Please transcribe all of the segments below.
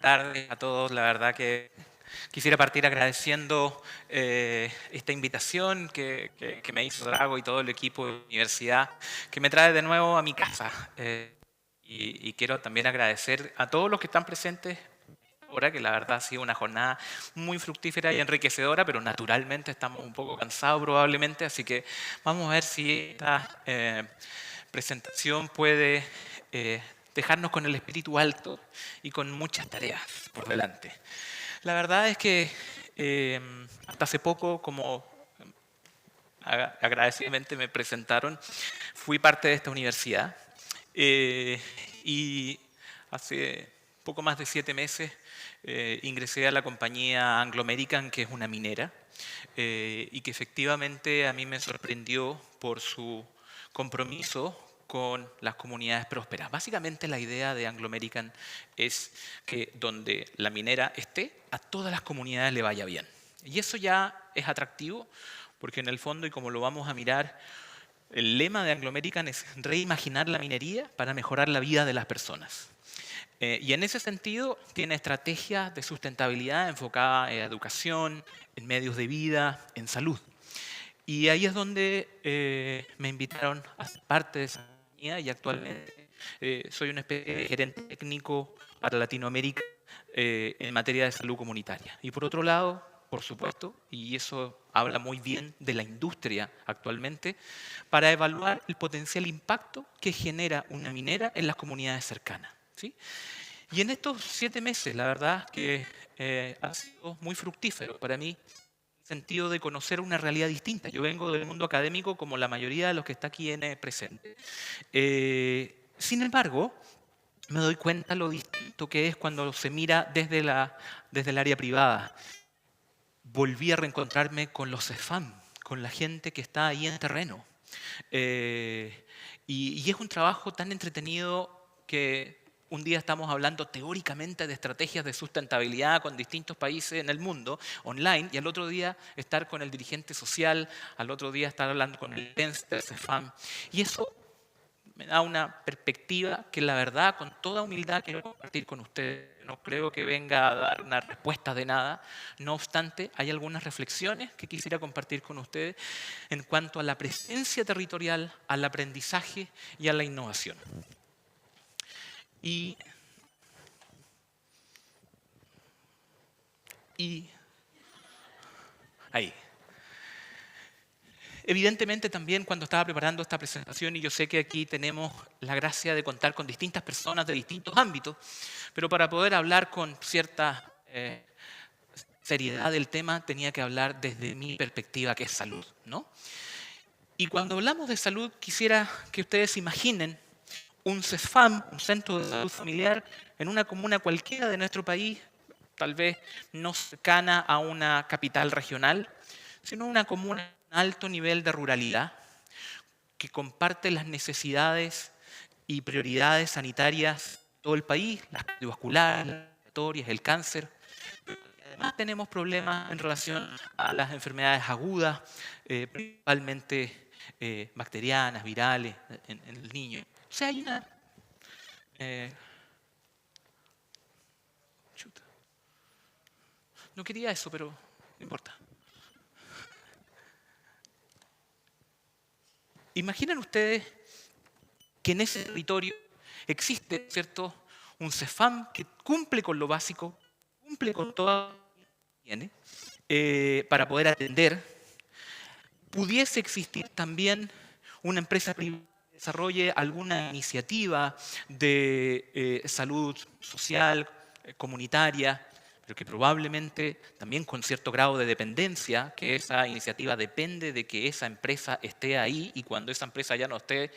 tardes a todos. La verdad que quisiera partir agradeciendo esta invitación que me hizo Drago y todo el equipo de la universidad, que me trae de nuevo a mi casa. Y quiero también agradecer a todos los que están presentes ahora, que la verdad ha sido una jornada muy fructífera y enriquecedora, pero naturalmente estamos un poco cansados probablemente, así que vamos a ver si esta presentación puede dejarnos con el espíritu alto y con muchas tareas por delante. La verdad es que hasta hace poco, como agradecidamente me presentaron, fui parte de esta universidad y hace poco más de 7 meses ingresé a la compañía Anglo American, que es una minera, y que efectivamente a mí me sorprendió por su compromiso con las comunidades prósperas. Básicamente la idea de Anglo American es que donde la minera esté, a todas las comunidades le vaya bien. Y eso ya es atractivo porque en el fondo, y como lo vamos a mirar, el lema de Anglo American es reimaginar la minería para mejorar la vida de las personas. Y en ese sentido tiene estrategias de sustentabilidad enfocada en educación, en medios de vida, en salud. Y ahí es donde me invitaron a ser parte de esa compañía y actualmente soy una especie de gerente técnico para Latinoamérica en materia de salud comunitaria. Y por otro lado, por supuesto, y eso habla muy bien de la industria actualmente, para evaluar el potencial impacto que genera una minera en las comunidades cercanas. ¿Sí? Y en estos 7 meses, la verdad que ha sido muy fructífero para mí sentido de conocer una realidad distinta. Yo vengo del mundo académico como la mayoría de los que está aquí en presente. Sin embargo, me doy cuenta lo distinto que es cuando se mira desde el área privada. Volví a reencontrarme con los CEFAM, con la gente que está ahí en terreno. Y es un trabajo tan entretenido que un día estamos hablando teóricamente de estrategias de sustentabilidad con distintos países en el mundo, online, y al otro día estar con el dirigente social, al otro día estar hablando con el PENS del CEFAM. Y eso me da una perspectiva que la verdad, con toda humildad, quiero compartir con ustedes. No creo que venga a dar una respuesta de nada. No obstante, hay algunas reflexiones que quisiera compartir con ustedes en cuanto a la presencia territorial, al aprendizaje y a la innovación. Y ahí. Evidentemente también cuando estaba preparando esta presentación, y yo sé que aquí tenemos la gracia de contar con distintas personas de distintos ámbitos, pero para poder hablar con cierta seriedad del tema tenía que hablar desde mi perspectiva, que es salud, ¿no? Y cuando hablamos de salud, quisiera que ustedes imaginen un CESFAM, un centro de salud familiar, en una comuna cualquiera de nuestro país, tal vez no cercana a una capital regional, sino una comuna con alto nivel de ruralidad, que comparte las necesidades y prioridades sanitarias de todo el país, las cardiovasculares, las respiratorias, el cáncer. Además tenemos problemas en relación a las enfermedades agudas, principalmente bacterianas, virales, en el niño. O sea, hay una... chuta. No quería eso, pero no importa. Imaginen ustedes que en ese territorio existe, ¿cierto?, un CEFAM que cumple con lo básico, cumple con todo lo que tiene para poder atender. Pudiese existir también una empresa privada que desarrolle alguna iniciativa de salud social, comunitaria, pero que probablemente también con cierto grado de dependencia, que esa iniciativa depende de que esa empresa esté ahí y cuando esa empresa ya no esté,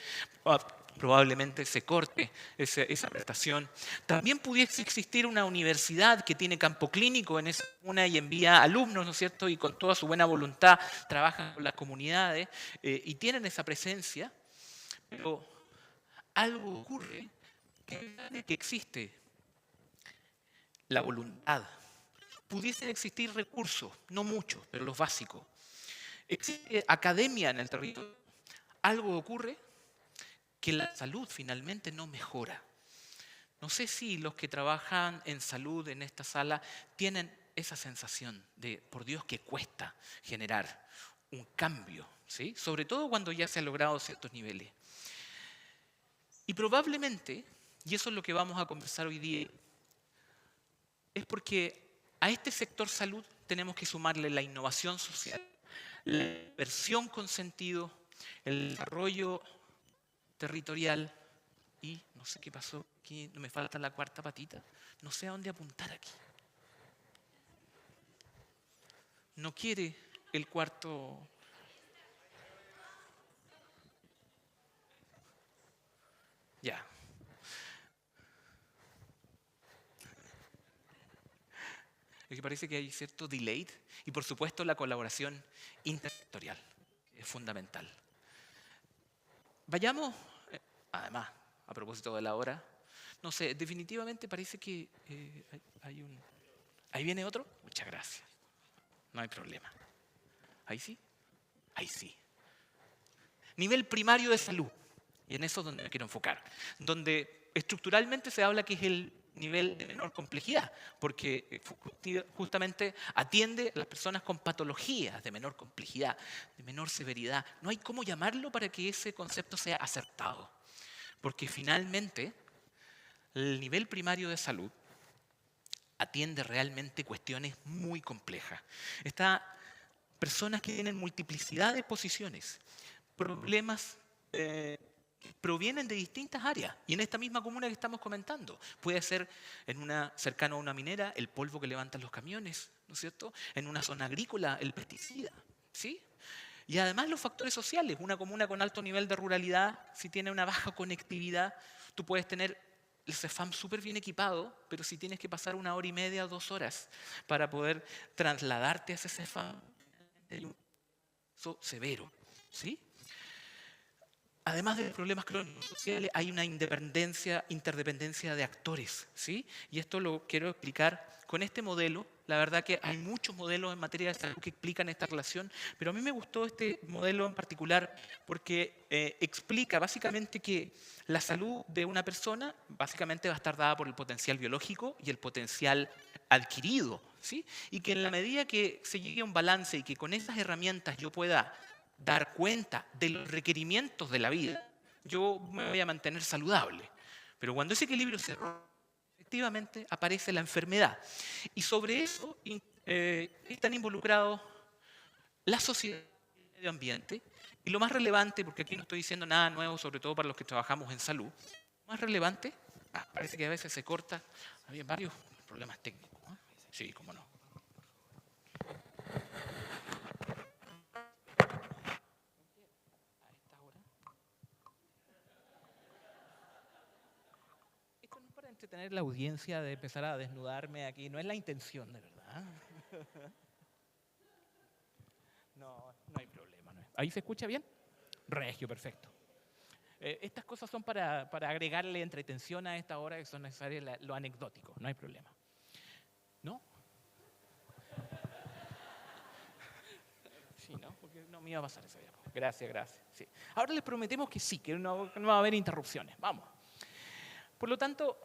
probablemente se corte esa prestación. También pudiese existir una universidad que tiene campo clínico en esa comuna y envía alumnos, ¿no es cierto? Y con toda su buena voluntad trabajan con las comunidades y tienen esa presencia, pero algo ocurre que existe la voluntad. Pudiesen existir recursos, no muchos, pero los básicos. Existe academia en el territorio. Algo ocurre que la salud finalmente no mejora. No sé si los que trabajan en salud en esta sala tienen esa sensación de, por Dios, que cuesta generar un cambio, ¿sí? Sobre todo cuando ya se han logrado ciertos niveles. Y probablemente, y eso es lo que vamos a conversar hoy día, es porque a este sector salud tenemos que sumarle la innovación social, la inversión con sentido, el desarrollo territorial y no sé qué pasó, aquí me falta la cuarta patita, no sé a dónde apuntar aquí. No quiere el cuarto. Ya. Es que parece que hay cierto delay y por supuesto la colaboración intersectorial es fundamental. Vayamos, además, a propósito de la hora, no sé, definitivamente parece que hay un... ¿Ahí viene otro? Muchas gracias. No hay problema. ¿Ahí sí? Ahí sí. Nivel primario de salud. Y en eso es donde me quiero enfocar. Donde estructuralmente se habla que es el nivel de menor complejidad, porque justamente atiende a las personas con patologías de menor complejidad, de menor severidad. No hay cómo llamarlo para que ese concepto sea acertado. Porque finalmente el nivel primario de salud atiende realmente cuestiones muy complejas. Está personas que tienen multiplicidad de posiciones, problemas que provienen de distintas áreas. Y en esta misma comuna que estamos comentando, puede ser cercano a una minera el polvo que levantan los camiones, ¿no es cierto? En una zona agrícola el pesticida, ¿sí? Y además los factores sociales. Una comuna con alto nivel de ruralidad, si tiene una baja conectividad, tú puedes tener el CEFAM súper bien equipado, pero si tienes que pasar 1 hora y media o 2 horas para poder trasladarte a ese CEFAM, hay un caso severo, ¿sí? Además de los problemas crónicos sociales, hay una interdependencia de actores, ¿sí? Y esto lo quiero explicar con este modelo. La verdad que hay muchos modelos en materia de salud que explican esta relación, pero a mí me gustó este modelo en particular porque explica básicamente que la salud de una persona básicamente va a estar dada por el potencial biológico y el potencial adquirido, ¿sí? Y que en la medida que se llegue a un balance y que con esas herramientas yo pueda dar cuenta de los requerimientos de la vida, yo me voy a mantener saludable. Pero cuando ese equilibrio se rompe, efectivamente aparece la enfermedad. Y sobre eso están involucrados la sociedad y el medio ambiente. Y lo más relevante, porque aquí no estoy diciendo nada nuevo, sobre todo para los que trabajamos en salud, lo más relevante, parece que a veces se corta, había varios problemas técnicos, ¿no? Sí, cómo no. Esto no es para entretener la audiencia de empezar a desnudarme aquí, no es la intención, de verdad. No, no hay problema. No. ¿Ahí se escucha bien? Regio, perfecto. Estas cosas son para agregarle entretención a esta hora que son necesarias lo anecdótico, no hay problema. ¿No? Sí, ¿no? Porque no me iba a pasar eso ya. Gracias, gracias. Sí. Ahora les prometemos que sí, que no va a haber interrupciones. Vamos. Por lo tanto,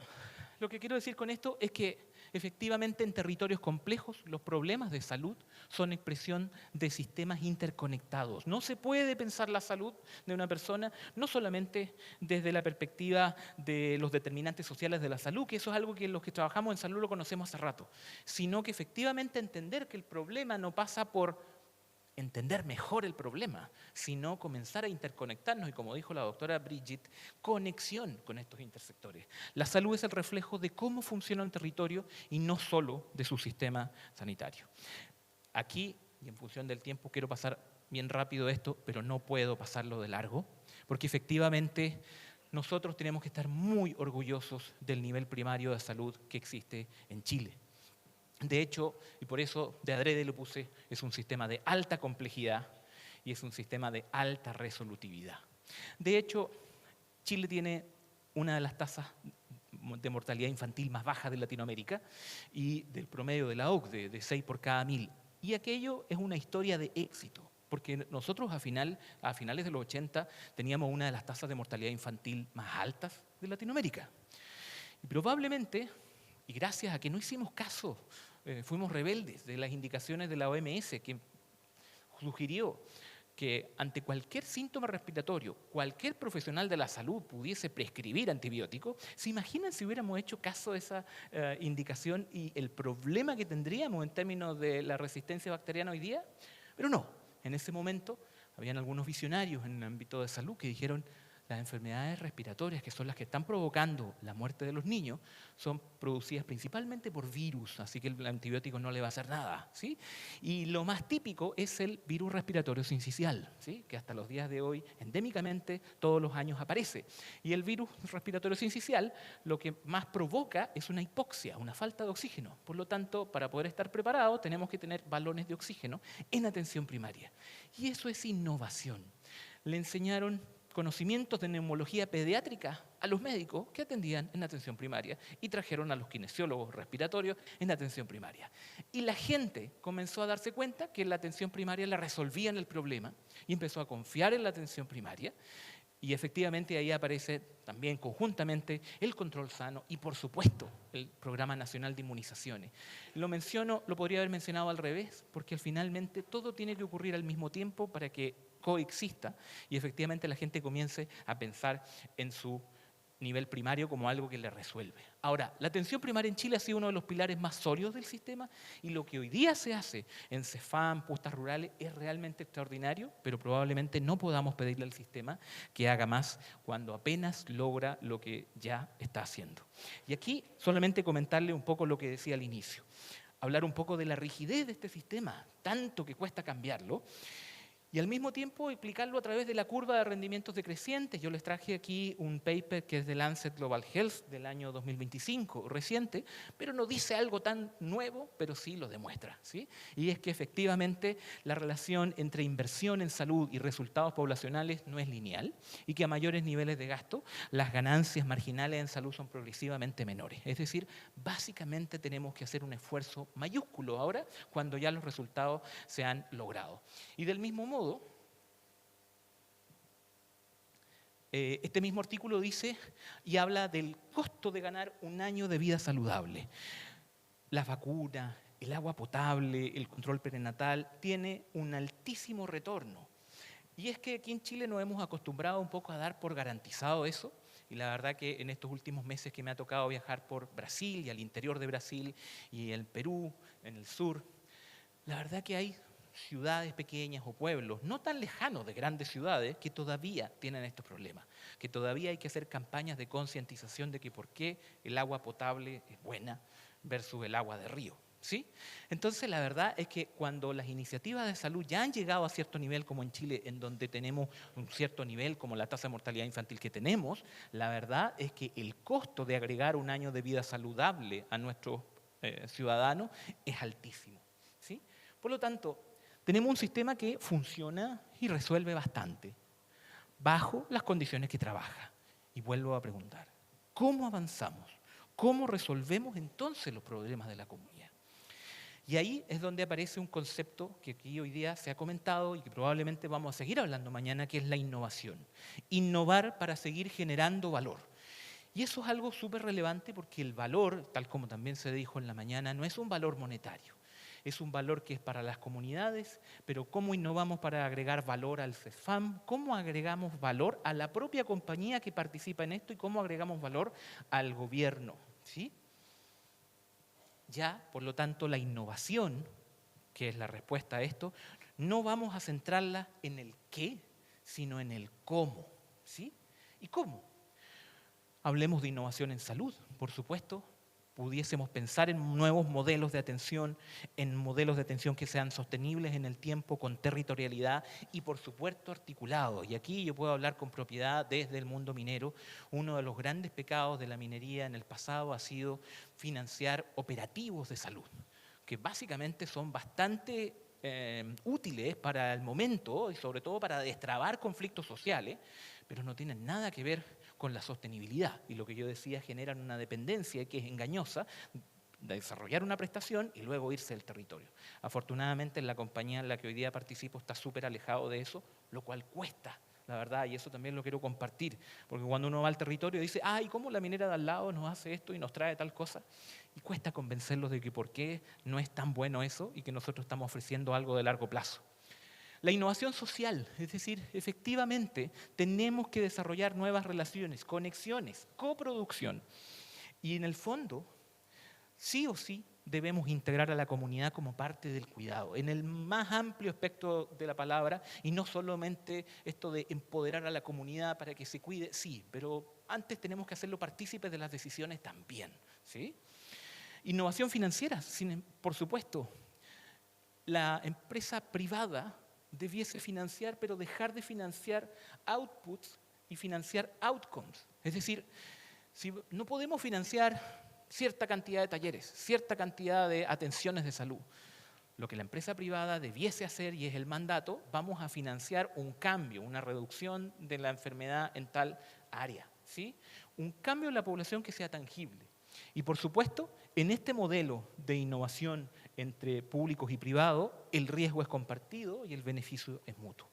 lo que quiero decir con esto es que efectivamente en territorios complejos los problemas de salud son expresión de sistemas interconectados. No se puede pensar la salud de una persona no solamente desde la perspectiva de los determinantes sociales de la salud, que eso es algo que los que trabajamos en salud lo conocemos hace rato, sino que efectivamente entender que el problema no pasa por entender mejor el problema, sino comenzar a interconectarnos y, como dijo la doctora Brigitte, conexión con estos intersectores. La salud es el reflejo de cómo funciona un territorio y no solo de su sistema sanitario. Aquí, y en función del tiempo, quiero pasar bien rápido esto, pero no puedo pasarlo de largo, porque efectivamente nosotros tenemos que estar muy orgullosos del nivel primario de salud que existe en Chile. De hecho, y por eso de adrede lo puse, es un sistema de alta complejidad y es un sistema de alta resolutividad. De hecho, Chile tiene una de las tasas de mortalidad infantil más bajas de Latinoamérica y del promedio de la OCDE, de 6 por cada 1000. Y aquello es una historia de éxito, porque nosotros a finales de los 80 teníamos una de las tasas de mortalidad infantil más altas de Latinoamérica. Y probablemente, y gracias a que no hicimos caso, fuimos rebeldes de las indicaciones de la OMS, que sugirió que ante cualquier síntoma respiratorio, cualquier profesional de la salud pudiese prescribir antibióticos, ¿se imaginan si hubiéramos hecho caso de esa indicación y el problema que tendríamos en términos de la resistencia bacteriana hoy día? Pero no, en ese momento habían algunos visionarios en el ámbito de salud que dijeron: las enfermedades respiratorias, que son las que están provocando la muerte de los niños, son producidas principalmente por virus, así que el antibiótico no le va a hacer nada, ¿sí? Y lo más típico es el virus respiratorio sincicial, ¿sí? Que hasta los días de hoy, endémicamente, todos los años aparece. Y el virus respiratorio sincicial lo que más provoca es una hipoxia, una falta de oxígeno. Por lo tanto, para poder estar preparados, tenemos que tener balones de oxígeno en atención primaria. Y eso es innovación. Le enseñaron conocimientos de neumología pediátrica a los médicos que atendían en atención primaria y trajeron a los kinesiólogos respiratorios en atención primaria. Y la gente comenzó a darse cuenta que la atención primaria le resolvían el problema y empezó a confiar en la atención primaria. Y efectivamente ahí aparece también conjuntamente el control sano y, por supuesto, el Programa Nacional de Inmunizaciones. Lo menciono, lo podría haber mencionado al revés, porque finalmente todo tiene que ocurrir al mismo tiempo para que coexista y efectivamente la gente comience a pensar en su nivel primario como algo que le resuelve. Ahora, la atención primaria en Chile ha sido uno de los pilares más sólidos del sistema y lo que hoy día se hace en CEFAM, postas rurales, es realmente extraordinario, pero probablemente no podamos pedirle al sistema que haga más cuando apenas logra lo que ya está haciendo. Y aquí solamente comentarle un poco lo que decía al inicio, hablar un poco de la rigidez de este sistema, tanto que cuesta cambiarlo, y al mismo tiempo explicarlo a través de la curva de rendimientos decrecientes. Yo les traje aquí un paper que es de Lancet Global Health del año 2025, reciente, pero no dice algo tan nuevo, pero sí lo demuestra, ¿sí? Y es que efectivamente la relación entre inversión en salud y resultados poblacionales no es lineal y que a mayores niveles de gasto las ganancias marginales en salud son progresivamente menores. Es decir, básicamente tenemos que hacer un esfuerzo mayúsculo ahora cuando ya los resultados se han logrado. Y del mismo modo, este mismo artículo dice y habla del costo de ganar un año de vida saludable. Las vacunas, el agua potable, el control perinatal, tiene un altísimo retorno. Y es que aquí en Chile nos hemos acostumbrado un poco a dar por garantizado eso. Y la verdad que en estos últimos meses que me ha tocado viajar por Brasil y al interior de Brasil y en Perú, en el sur, la verdad que hay ciudades pequeñas o pueblos no tan lejanos de grandes ciudades que todavía tienen estos problemas, que todavía hay que hacer campañas de concientización de que por qué el agua potable es buena versus el agua de río, ¿sí? Entonces la verdad es que cuando las iniciativas de salud ya han llegado a cierto nivel como en Chile, en donde tenemos un cierto nivel como la tasa de mortalidad infantil que tenemos, la verdad es que el costo de agregar un año de vida saludable a nuestros ciudadanos es altísimo, ¿sí? Por lo tanto, tenemos un sistema que funciona y resuelve bastante, bajo las condiciones que trabaja. Y vuelvo a preguntar, ¿cómo avanzamos? ¿Cómo resolvemos entonces los problemas de la comunidad? Y ahí es donde aparece un concepto que aquí hoy día se ha comentado y que probablemente vamos a seguir hablando mañana, que es la innovación. Innovar para seguir generando valor. Y eso es algo súper relevante porque el valor, tal como también se dijo en la mañana, no es un valor monetario. Es un valor que es para las comunidades, pero ¿cómo innovamos para agregar valor al CEFAM? ¿Cómo agregamos valor a la propia compañía que participa en esto? ¿Y cómo agregamos valor al gobierno? ¿Sí? Ya, por lo tanto, la innovación, que es la respuesta a esto, no vamos a centrarla en el qué, sino en el cómo. ¿Sí? ¿Y cómo? Hablemos de innovación en salud, por supuesto. Pudiésemos pensar en nuevos modelos de atención, en modelos de atención que sean sostenibles en el tiempo, con territorialidad y, por supuesto, articulados. Y aquí yo puedo hablar con propiedad desde el mundo minero. Uno de los grandes pecados de la minería en el pasado ha sido financiar operativos de salud, que básicamente son bastante útiles para el momento y sobre todo para destrabar conflictos sociales, pero no tienen nada que ver con la sostenibilidad. Y lo que yo decía, generan una dependencia que es engañosa de desarrollar una prestación y luego irse del territorio. Afortunadamente, en la compañía en la que hoy día participo está súper alejado de eso, lo cual cuesta la verdad, y eso también lo quiero compartir, porque cuando uno va al territorio dice, ¿y cómo la minera de al lado nos hace esto y nos trae tal cosa? Y cuesta convencerlos de que por qué no es tan bueno eso y que nosotros estamos ofreciendo algo de largo plazo. La innovación social, es decir, efectivamente tenemos que desarrollar nuevas relaciones, conexiones, coproducción. Y en el fondo, sí o sí, debemos integrar a la comunidad como parte del cuidado, en el más amplio espectro de la palabra, y no solamente esto de empoderar a la comunidad para que se cuide, sí, pero antes tenemos que hacerlo partícipes de las decisiones también, ¿sí? Innovación financiera, por supuesto. La empresa privada debiese financiar, pero dejar de financiar outputs y financiar outcomes. Es decir, si no podemos financiar cierta cantidad de talleres, cierta cantidad de atenciones de salud. Lo que la empresa privada debiese hacer, y es el mandato, vamos a financiar un cambio, una reducción de la enfermedad en tal área, ¿sí? Un cambio en la población que sea tangible. Y por supuesto, en este modelo de innovación entre públicos y privados, el riesgo es compartido y el beneficio es mutuo.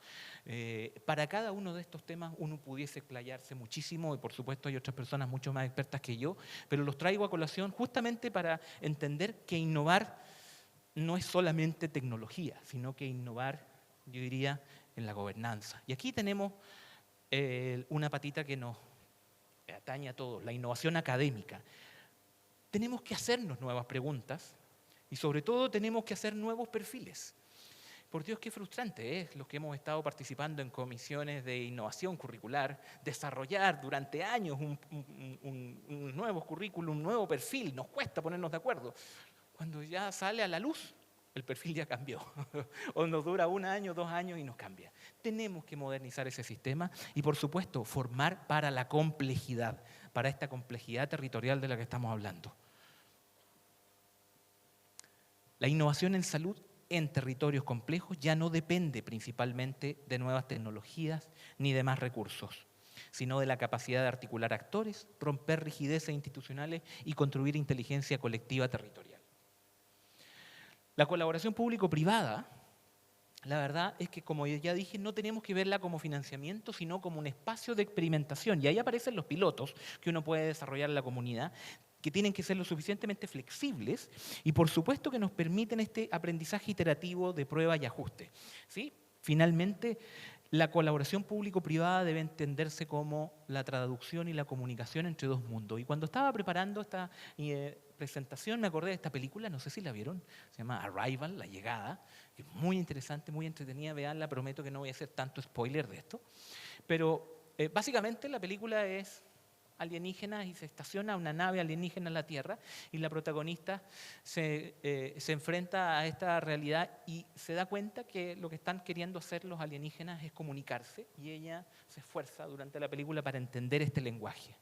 Para cada uno de estos temas uno pudiese explayarse muchísimo y por supuesto hay otras personas mucho más expertas que yo, pero los traigo a colación justamente para entender que innovar no es solamente tecnología, sino que innovar, yo diría, en la gobernanza. Y aquí tenemos una patita que nos atañe a todos, la innovación académica. Tenemos que hacernos nuevas preguntas y sobre todo tenemos que hacer nuevos perfiles. Por Dios, qué frustrante es los que hemos estado participando en comisiones de innovación curricular, desarrollar durante años un nuevo currículum, un nuevo perfil, nos cuesta ponernos de acuerdo. Cuando ya sale a la luz, el perfil ya cambió, o nos dura 1 año, 2 años y nos cambia. Tenemos que modernizar ese sistema y, por supuesto, formar para la complejidad, para esta complejidad territorial de la que estamos hablando. La innovación en salud en territorios complejos ya no depende principalmente de nuevas tecnologías ni de más recursos, sino de la capacidad de articular actores, romper rigideces institucionales y construir inteligencia colectiva territorial. La colaboración público-privada, la verdad es que, como ya dije, no tenemos que verla como financiamiento, sino como un espacio de experimentación. Y ahí aparecen los pilotos que uno puede desarrollar en la comunidad, que tienen que ser lo suficientemente flexibles y, por supuesto, que nos permiten este aprendizaje iterativo de prueba y ajuste, ¿sí? Finalmente, la colaboración público-privada debe entenderse como la traducción y la comunicación entre dos mundos. Y cuando estaba preparando esta presentación me acordé de esta película, no sé si la vieron, se llama Arrival, La Llegada, que es muy interesante, muy entretenida, veanla, prometo que no voy a hacer tanto spoiler de esto. Pero básicamente la película es alienígenas y se estaciona una nave alienígena en la Tierra y la protagonista se enfrenta a esta realidad y se da cuenta que lo que están queriendo hacer los alienígenas es comunicarse y ella se esfuerza durante la película para entender este lenguaje.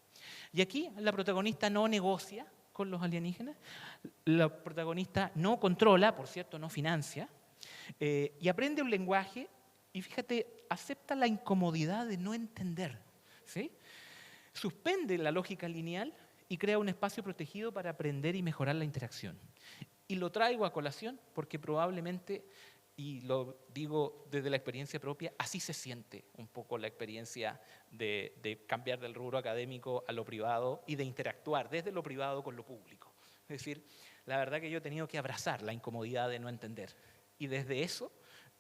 Y aquí la protagonista no negocia con los alienígenas, la protagonista no controla, por cierto, no financia, y aprende un lenguaje y fíjate, acepta la incomodidad de no entender, ¿sí? Suspende la lógica lineal y crea un espacio protegido para aprender y mejorar la interacción. Y lo traigo a colación porque probablemente, y lo digo desde la experiencia propia, así se siente un poco la experiencia de cambiar del rubro académico a lo privado y de interactuar desde lo privado con lo público. Es decir, la verdad que yo he tenido que abrazar la incomodidad de no entender y desde eso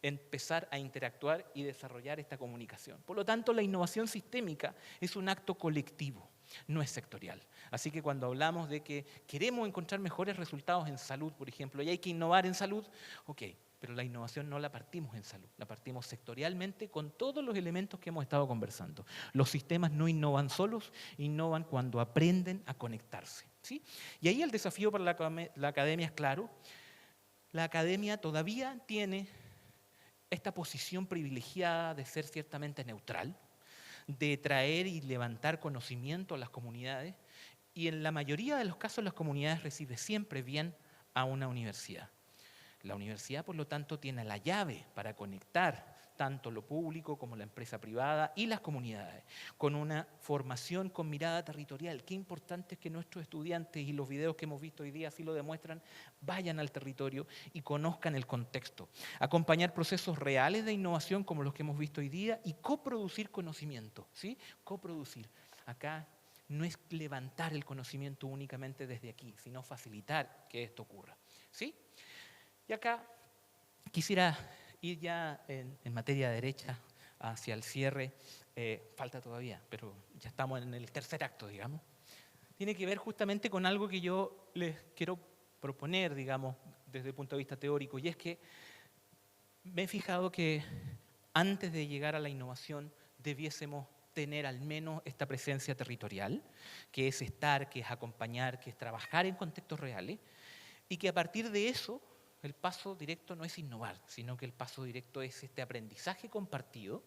empezar a interactuar y desarrollar esta comunicación. Por lo tanto, la innovación sistémica es un acto colectivo, no es sectorial. Así que cuando hablamos de que queremos encontrar mejores resultados en salud, por ejemplo, y hay que innovar en salud, ok, pero la innovación no la partimos en salud, la partimos sectorialmente con todos los elementos que hemos estado conversando. Los sistemas no innovan solos, innovan cuando aprenden a conectarse, ¿sí? Y ahí el desafío para la academia es claro. La academia todavía tiene esta posición privilegiada de ser ciertamente neutral, de traer y levantar conocimiento a las comunidades, y en la mayoría de los casos las comunidades reciben siempre bien a una universidad. La universidad, por lo tanto, tiene la llave para conectar tanto lo público como la empresa privada y las comunidades, con una formación con mirada territorial. Qué importante es que nuestros estudiantes, y los videos que hemos visto hoy día así lo demuestran, vayan al territorio y conozcan el contexto. Acompañar procesos reales de innovación como los que hemos visto hoy día y coproducir conocimiento, ¿sí? Coproducir. Acá no es levantar el conocimiento únicamente desde aquí, sino facilitar que esto ocurra, ¿sí? Y acá quisiera ir ya en materia derecha hacia el cierre. Falta todavía, pero ya estamos en el tercer acto, digamos. Tiene que ver justamente con algo que yo les quiero proponer, digamos, desde el punto de vista teórico, y es que me he fijado que antes de llegar a la innovación debiésemos tener al menos esta presencia territorial, que es estar, que es acompañar, que es trabajar en contextos reales, y que a partir de eso el paso directo no es innovar, sino que el paso directo es este aprendizaje compartido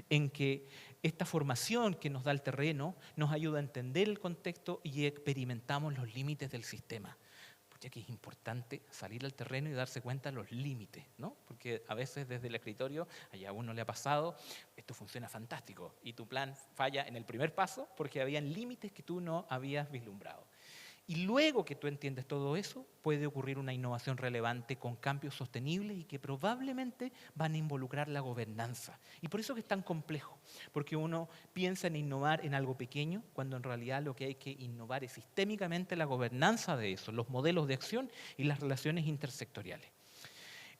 en que esta formación que nos da el terreno nos ayuda a entender el contexto y experimentamos los límites del sistema. Ya que es importante salir al terreno y darse cuenta de los límites, ¿no? Porque a veces desde el escritorio, allá a uno le ha pasado, esto funciona fantástico y tu plan falla en el primer paso porque habían límites que tú no habías vislumbrado. Y luego que tú entiendes todo eso, puede ocurrir una innovación relevante con cambios sostenibles y que probablemente van a involucrar la gobernanza. Y por eso que es tan complejo, porque uno piensa en innovar en algo pequeño, cuando en realidad lo que hay que innovar es sistémicamente la gobernanza de eso, los modelos de acción y las relaciones intersectoriales.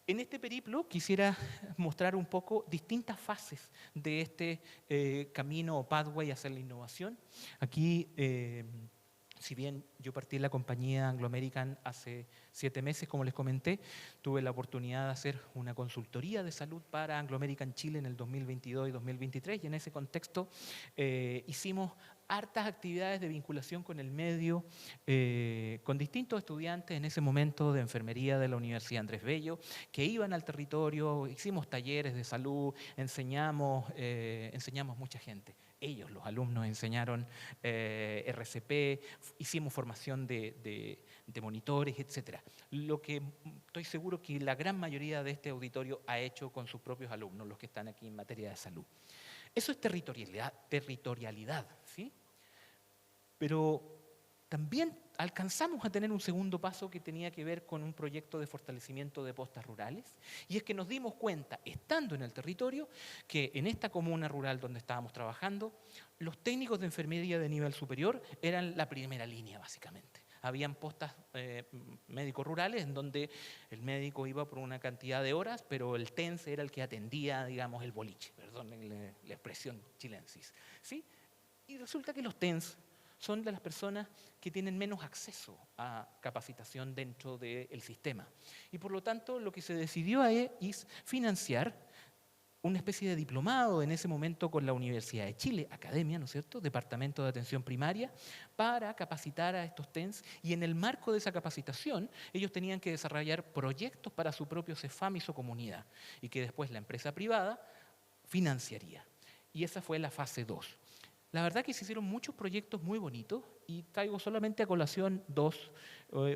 En este periplo quisiera mostrar un poco distintas fases de este camino o pathway hacia la innovación. Aquí si bien yo partí en la compañía Anglo American hace 7 meses, como les comenté, tuve la oportunidad de hacer una consultoría de salud para Anglo American Chile en el 2022 y 2023, y en ese contexto hicimos hartas actividades de vinculación con el medio, con distintos estudiantes en ese momento de enfermería de la Universidad Andrés Bello, que iban al territorio, hicimos talleres de salud, enseñamos mucha gente. Ellos, los alumnos, enseñaron RCP, hicimos formación de monitores, etc. Lo que estoy seguro que la gran mayoría de este auditorio ha hecho con sus propios alumnos, los que están aquí en materia de salud. Eso es territorialidad, ¿sí? Pero también alcanzamos a tener un segundo paso que tenía que ver con un proyecto de fortalecimiento de postas rurales, y es que nos dimos cuenta, estando en el territorio, que en esta comuna rural donde estábamos trabajando, los técnicos de enfermería de nivel superior eran la primera línea, básicamente. Habían postas médicos rurales en donde el médico iba por una cantidad de horas, pero el TENS era el que atendía, digamos, el boliche, perdón la expresión chilensis, ¿sí? Y resulta que los TENS son de las personas que tienen menos acceso a capacitación dentro del sistema. Y por lo tanto, lo que se decidió es financiar una especie de diplomado en ese momento con la Universidad de Chile, academia, ¿no es cierto?, Departamento de Atención Primaria, para capacitar a estos TENS, y en el marco de esa capacitación ellos tenían que desarrollar proyectos para su propio CEFAM y su comunidad, y que después la empresa privada financiaría. Y esa fue la fase 2. La verdad que se hicieron muchos proyectos muy bonitos, y traigo solamente a colación 2,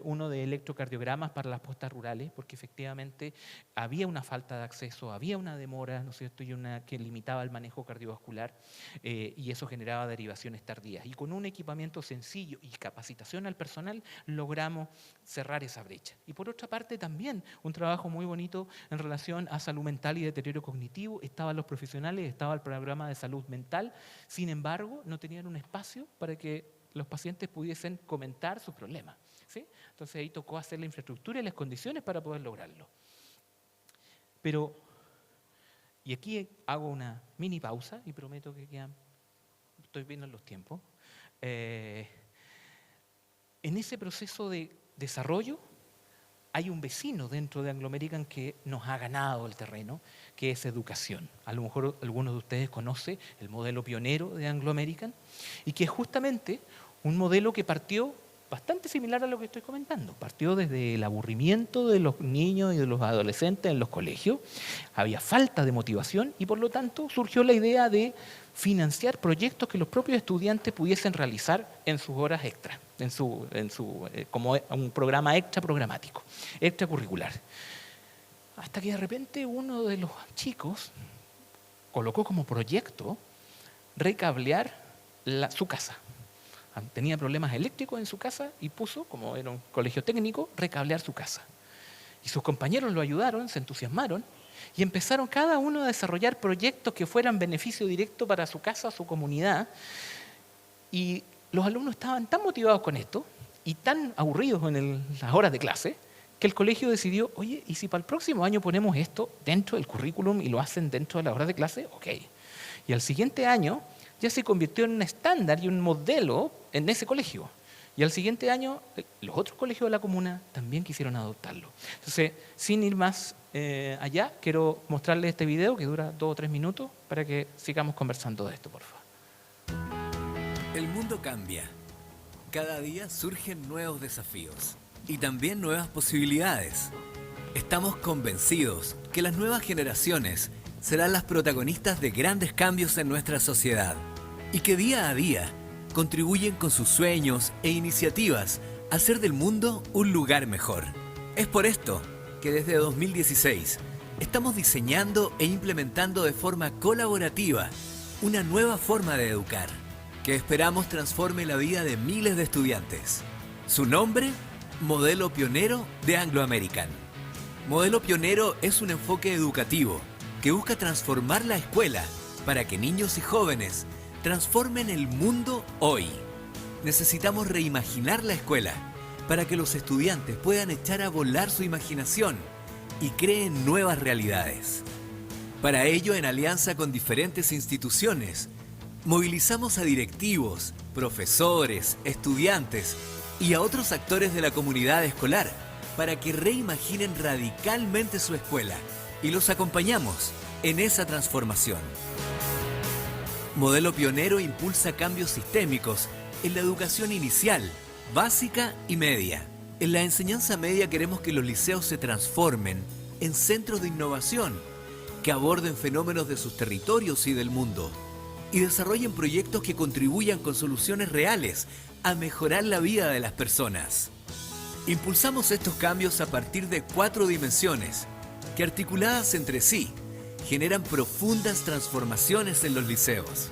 uno de electrocardiogramas para las postas rurales, porque efectivamente había una falta de acceso, había una demora, ¿no es cierto?, y una que limitaba el manejo cardiovascular, y eso generaba derivaciones tardías. Y con un equipamiento sencillo y capacitación al personal logramos cerrar esa brecha. Y por otra parte también un trabajo muy bonito en relación a salud mental y deterioro cognitivo. Estaban los profesionales, estaba el programa de salud mental, sin embargo no tenían un espacio para que los pacientes pudiesen comentar sus problemas, ¿sí? Entonces ahí tocó hacer la infraestructura y las condiciones para poder lograrlo. Pero, y aquí hago una mini pausa y prometo que estoy viendo los tiempos. En ese proceso de desarrollo hay un vecino dentro de Anglo American que nos ha ganado el terreno, que es educación. A lo mejor algunos de ustedes conocen el modelo pionero de Anglo American, y que es justamente un modelo que partió bastante similar a lo que estoy comentando. Partió desde el aburrimiento de los niños y de los adolescentes en los colegios, había falta de motivación, y por lo tanto surgió la idea de financiar proyectos que los propios estudiantes pudiesen realizar en sus horas extras, como un programa extra programático, extracurricular. Hasta que de repente uno de los chicos colocó como proyecto recablear su casa. Tenía problemas eléctricos en su casa y puso, como era un colegio técnico, recablear su casa. Y sus compañeros lo ayudaron, se entusiasmaron y empezaron cada uno a desarrollar proyectos que fueran beneficio directo para su casa, su comunidad. Y los alumnos estaban tan motivados con esto y tan aburridos en las horas de clase que el colegio decidió, oye, ¿y si para el próximo año ponemos esto dentro del currículum y lo hacen dentro de las horas de clase? Ok. Y al siguiente año ya se convirtió en un estándar y un modelo en ese colegio. Y al siguiente año, los otros colegios de la comuna también quisieron adoptarlo. Entonces, sin ir más allá, quiero mostrarles este video que dura 2 o 3 minutos para que sigamos conversando de esto, por favor. El mundo cambia. Cada día surgen nuevos desafíos y también nuevas posibilidades. Estamos convencidos que las nuevas generaciones serán las protagonistas de grandes cambios en nuestra sociedad y que día a día contribuyen con sus sueños e iniciativas a hacer del mundo un lugar mejor. Es por esto que desde 2016 estamos diseñando e implementando de forma colaborativa una nueva forma de educar que esperamos transforme la vida de miles de estudiantes. Su nombre, Modelo Pionero de Anglo American. Modelo Pionero es un enfoque educativo que busca transformar la escuela para que niños y jóvenes transformen el mundo hoy. Necesitamos reimaginar la escuela para que los estudiantes puedan echar a volar su imaginación y creen nuevas realidades. Para ello, en alianza con diferentes instituciones, movilizamos a directivos, profesores, estudiantes y a otros actores de la comunidad escolar para que reimaginen radicalmente su escuela y los acompañamos en esa transformación. Modelo Pionero impulsa cambios sistémicos en la educación inicial, básica y media. En la enseñanza media queremos que los liceos se transformen en centros de innovación que aborden fenómenos de sus territorios y del mundo y desarrollen proyectos que contribuyan con soluciones reales a mejorar la vida de las personas. Impulsamos estos cambios a partir de 4 dimensiones que, articuladas entre sí, generan profundas transformaciones en los liceos.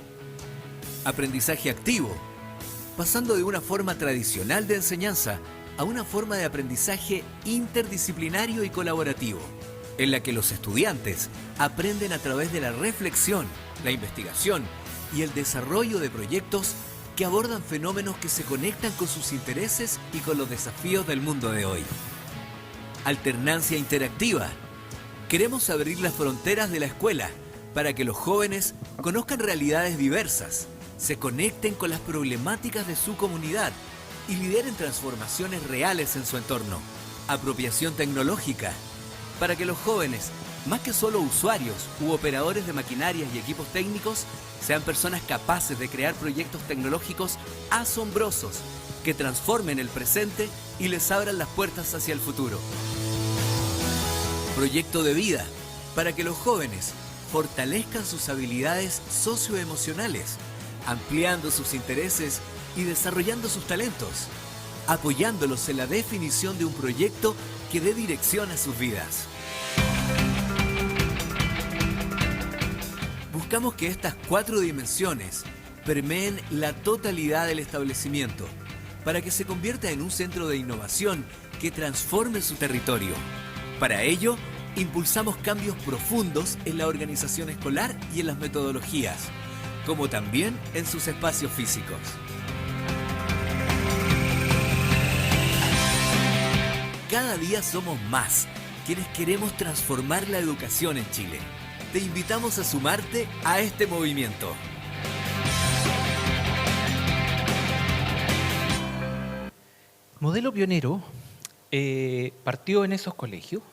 Aprendizaje activo, pasando de una forma tradicional de enseñanza a una forma de aprendizaje interdisciplinario y colaborativo, en la que los estudiantes aprenden a través de la reflexión, la investigación y el desarrollo de proyectos que abordan fenómenos que se conectan con sus intereses y con los desafíos del mundo de hoy. Alternancia interactiva. Queremos abrir las fronteras de la escuela para que los jóvenes conozcan realidades diversas, se conecten con las problemáticas de su comunidad y lideren transformaciones reales en su entorno. Apropiación tecnológica. Para que los jóvenes, más que solo usuarios u operadores de maquinarias y equipos técnicos, sean personas capaces de crear proyectos tecnológicos asombrosos que transformen el presente y les abran las puertas hacia el futuro. Proyecto de vida, para que los jóvenes fortalezcan sus habilidades socioemocionales, ampliando sus intereses y desarrollando sus talentos, apoyándolos en la definición de un proyecto que dé dirección a sus vidas. Buscamos que estas 4 dimensiones permeen la totalidad del establecimiento para que se convierta en un centro de innovación que transforme su territorio. Para ello, impulsamos cambios profundos en la organización escolar y en las metodologías, como también en sus espacios físicos. Cada día somos más quienes queremos transformar la educación en Chile. Te invitamos a sumarte a este movimiento. Modelo Pionero partió en esos colegios.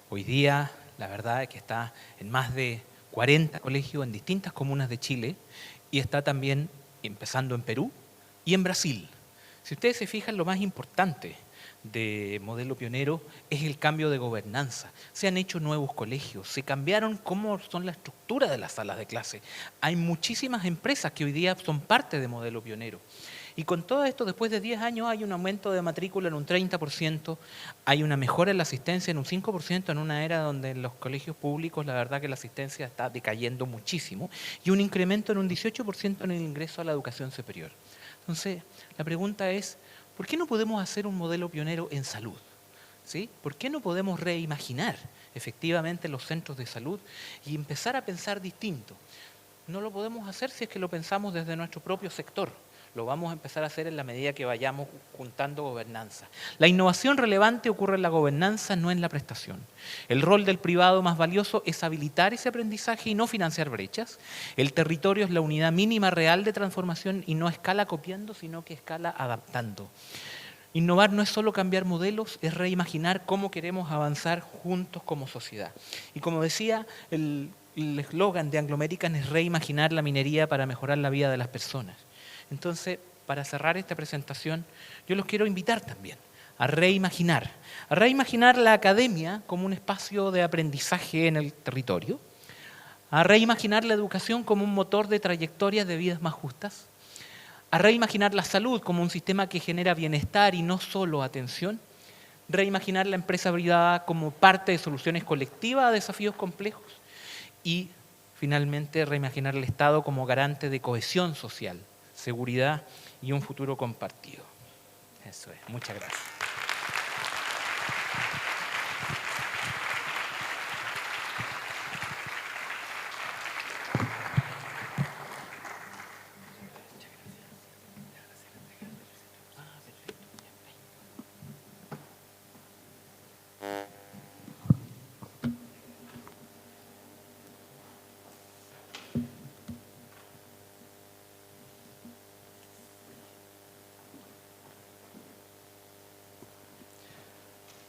Hoy día, la verdad es que está en más de 40 colegios en distintas comunas de Chile y está también empezando en Perú y en Brasil. Si ustedes se fijan, lo más importante de Modelo Pionero es el cambio de gobernanza. Se han hecho nuevos colegios, se cambiaron cómo son la estructura de las salas de clase. Hay muchísimas empresas que hoy día son parte de Modelo Pionero. Y con todo esto, después de 10 años hay un aumento de matrícula en un 30%, hay una mejora en la asistencia en un 5% en una era donde en los colegios públicos la verdad que la asistencia está decayendo muchísimo, y un incremento en un 18% en el ingreso a la educación superior. Entonces, la pregunta es, ¿por qué no podemos hacer un modelo pionero en salud? ¿Sí? ¿Por qué no podemos reimaginar efectivamente los centros de salud y empezar a pensar distinto? No lo podemos hacer si es que lo pensamos desde nuestro propio sector. Lo vamos a empezar a hacer en la medida que vayamos juntando gobernanza. La innovación relevante ocurre en la gobernanza, no en la prestación. El rol del privado más valioso es habilitar ese aprendizaje y no financiar brechas. El territorio es la unidad mínima real de transformación y no escala copiando, sino que escala adaptando. Innovar no es solo cambiar modelos, es reimaginar cómo queremos avanzar juntos como sociedad. Y como decía, el eslogan de Anglo American es reimaginar la minería para mejorar la vida de las personas. Entonces, para cerrar esta presentación, yo los quiero invitar también a reimaginar la academia como un espacio de aprendizaje en el territorio, a reimaginar la educación como un motor de trayectorias de vidas más justas, a reimaginar la salud como un sistema que genera bienestar y no solo atención, reimaginar la empresa privada como parte de soluciones colectivas a desafíos complejos y, finalmente, reimaginar el Estado como garante de cohesión social, seguridad y un futuro compartido. Eso es. Muchas gracias.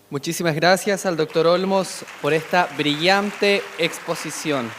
Muchísimas gracias al doctor Olmos por esta brillante exposición.